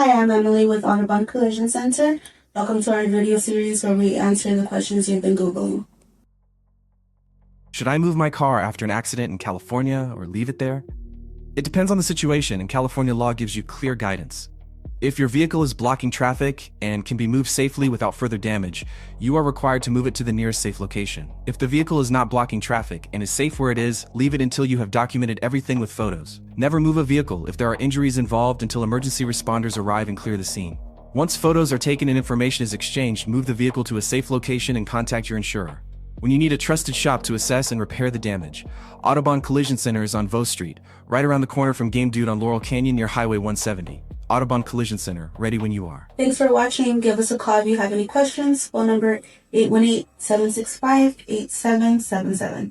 Hi, I'm Emily with Autobahn Collision Center. Welcome to our video series where we answer the questions you've been Googling. Should I move my car after an accident in California or leave it there? It depends on the situation, and California law gives you clear guidance. If your vehicle is blocking traffic and can be moved safely without further damage, you are required to move it to the nearest safe location. If the vehicle is not blocking traffic and is safe where it is, leave it until you have documented everything with photos. Never move a vehicle if there are injuries involved until emergency responders arrive and clear the scene. Once photos are taken and information is exchanged, move the vehicle to a safe location and contact your insurer. When you need a trusted shop to assess and repair the damage, Autobahn Collision Center is on Vose Street, right around the corner from Game Dude on Laurel Canyon near Highway 170. Autobahn Collision Center, ready when you are. Thanks for watching. Give us a call if you have any questions. Phone number 818-765-8777.